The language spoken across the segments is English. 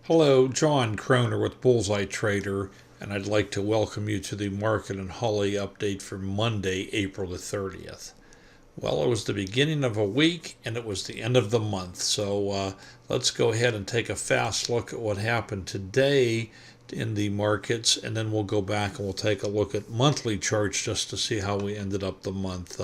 Hello, John Croner with Bullseye Trader, and I'd like to welcome you to the Market and Holly update for Monday, April the 30th. Well, it was the beginning of a week and it was the end of the month, so let's go ahead and take a fast look at what happened today in the markets, and then we'll go back and we'll take a look at monthly charts just to see how we ended up the month.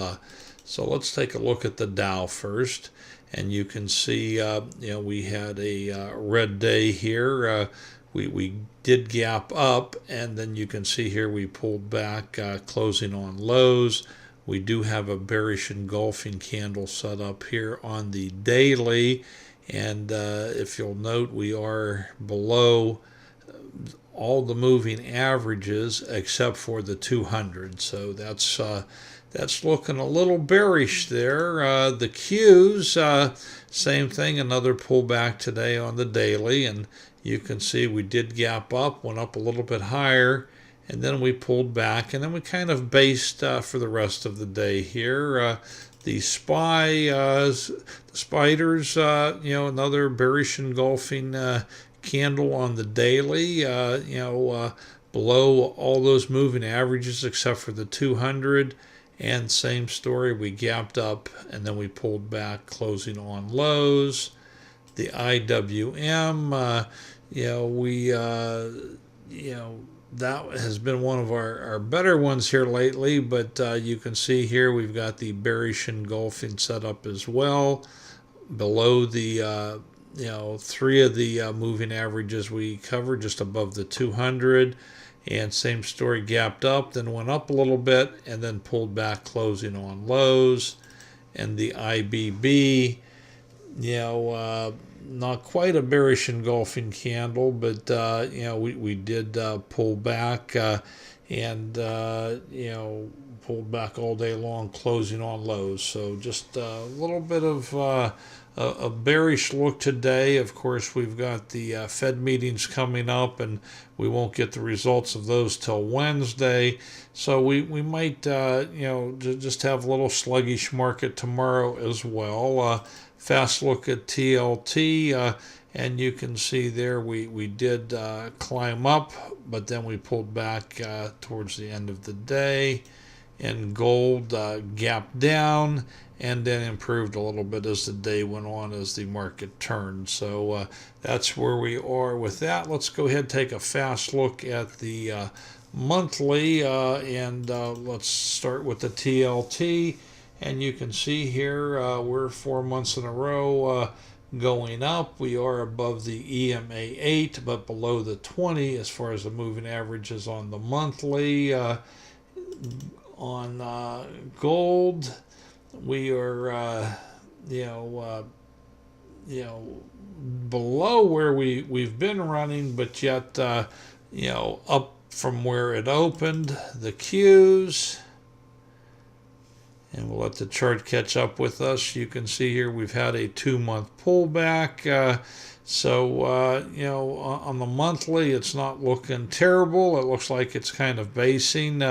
So let's take a look at the Dow first. And you can see, we had a red day here. We did gap up, and then you can see here we pulled back, closing on lows. We do have a bearish engulfing candle set up here on the daily, and if you'll note, we are below all the moving averages except for the 200. So that's looking a little bearish there. The Qs, same thing, another pullback today on the daily, and you can see we did gap up, went up a little bit higher, and then we pulled back, and then we kind of based for the rest of the day here. The spiders, another bearish engulfing candle on the daily, below all those moving averages except for the 200. And same story, we gapped up and then we pulled back, closing on lows. The IWM, that has been one of our better ones here lately, but you can see here we've got the bearish engulfing set up as well. Below the, three of the moving averages we covered, just above the 200. And same story, gapped up, then went up a little bit, and then pulled back, closing on lows. And the IBB, not quite a bearish engulfing candle, but we did pull back and pulled back all day long, closing on lows. So just a little bit of a bearish look today. Of course, we've got the Fed meetings coming up, and we won't get the results of those till Wednesday. So we might, just have a little sluggish market tomorrow as well. Fast look at TLT, and you can see there we did climb up, but then we pulled back towards the end of the day. And gold gapped down and then improved a little bit as the day went on, as the market turned. So that's where we are with that. Let's go ahead and take a fast look at the monthly, and let's start with the TLT. And you can see here we're 4 months in a row going up. We are above the EMA 8, but below the 20 as far as the moving averages on the monthly. On gold, we are, below where we've been running, but yet, up from where it opened. The Qs, and we'll let the chart catch up with us. You can see here we've had a 2-month pullback. So, on the monthly, it's not looking terrible. It looks like it's kind of basing.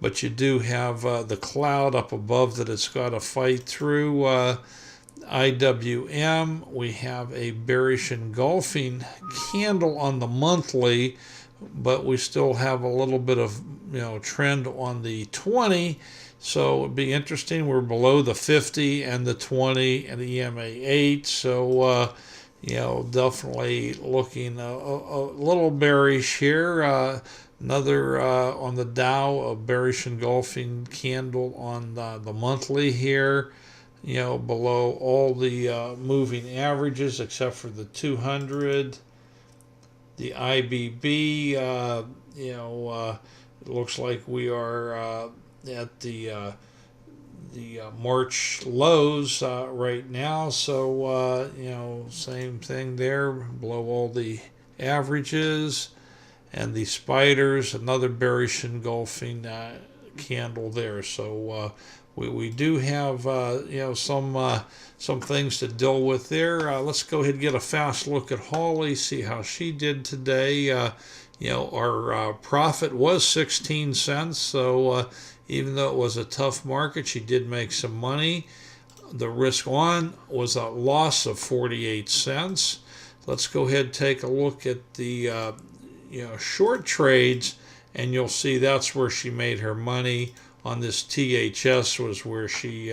But you do have the cloud up above that it's got to fight through. IWM, we have a bearish engulfing candle on the monthly, but we still have a little bit of trend on the 20. So it'd be interesting. We're below the 50 and the 20 and the EMA 8. So definitely looking a little bearish here. Another on the Dow, a bearish engulfing candle on the monthly here, below all the moving averages except for the 200. The IBB, it looks like we are at the March lows right now. So, same thing there, below all the averages. And the spiders, another bearish engulfing candle there. So we do have some things to deal with there. Let's go ahead and get a fast look at Holly, see how she did today. Our profit was 16 cents. So even though it was a tough market, she did make some money. The risk on was a loss of 48 cents. let's go ahead and take a look at the short trades, and you'll see that's where she made her money. On this THS was where she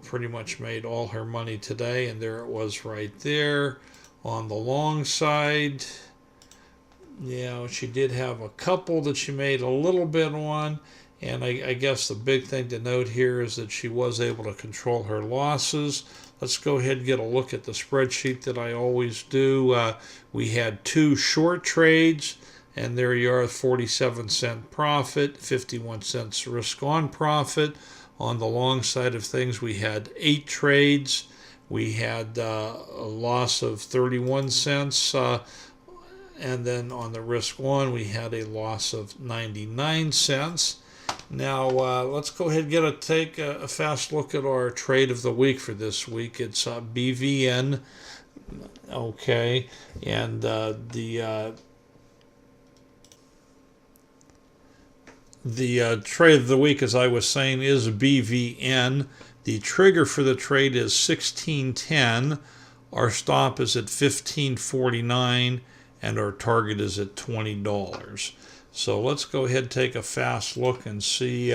pretty much made all her money today, and there it was right there. On the long side, she did have a couple that she made a little bit on, and I guess the big thing to note here is that she was able to control her losses. Let's go ahead and get a look at the spreadsheet that I always do. We had 2 short trades, and there you are, 47-cent profit, 51 cents risk on profit. On the long side of things, we had 8 trades. We had a loss of 31 cents. And then on the risk on, we had a loss of 99 cents. Now, let's go ahead and take a fast look at our trade of the week for this week. It's BVN. Okay. And the trade of the week, as I was saying, is BVN. The trigger for the trade is 1610. Our stop is at 1549, and our target is at $20. So let's go ahead and take a fast look and see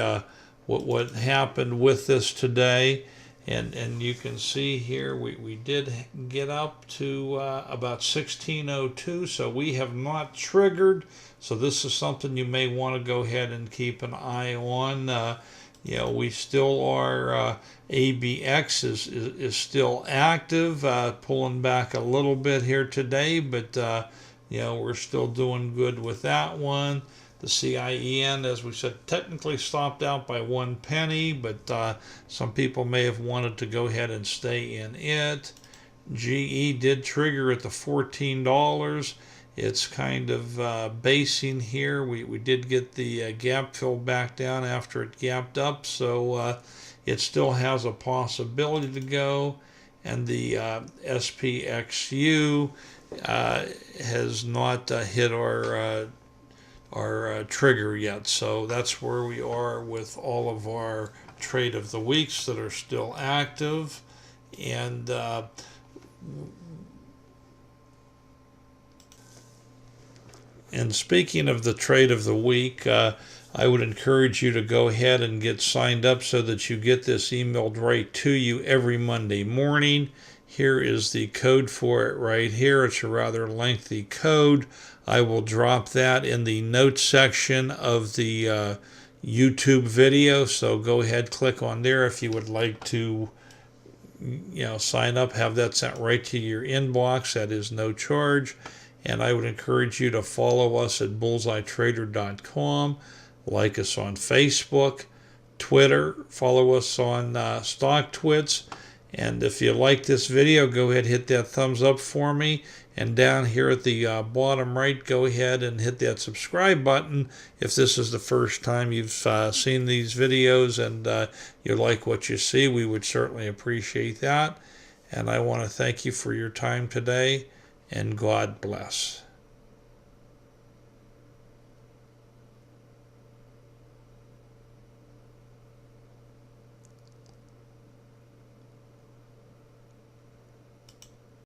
what happened with this today. And you can see here we did get up to about 1602, so we have not triggered. So this is something you may want to go ahead and keep an eye on. We still are, ABX is still active, pulling back a little bit here today, but we're still doing good with that one. The CIEN, as we said, technically stopped out by 1 penny, but some people may have wanted to go ahead and stay in it. GE did trigger at the $14. It's kind of basing here. We did get the gap fill back down after it gapped up, so it still has a possibility to go. And the SPXU has not hit our trigger yet, so that's where we are with all of our trade of the weeks that are still active. And speaking of the trade of the week, I would encourage you to go ahead and get signed up so that you get this emailed right to you every Monday morning. Here is the code for it right here. It's a rather lengthy code. I will drop that in the notes section of the YouTube video, so go ahead, click on there if you would like to sign up, have that sent right to your inbox. That is no charge. And I would encourage you to follow us at bullseyetrader.com, like us on Facebook, Twitter, follow us on StockTwits. And if you like this video, go ahead and hit that thumbs up for me. And down here at the bottom right, go ahead and hit that subscribe button if this is the first time you've seen these videos and you like what you see. We would certainly appreciate that. And I want to thank you for your time today, and God bless.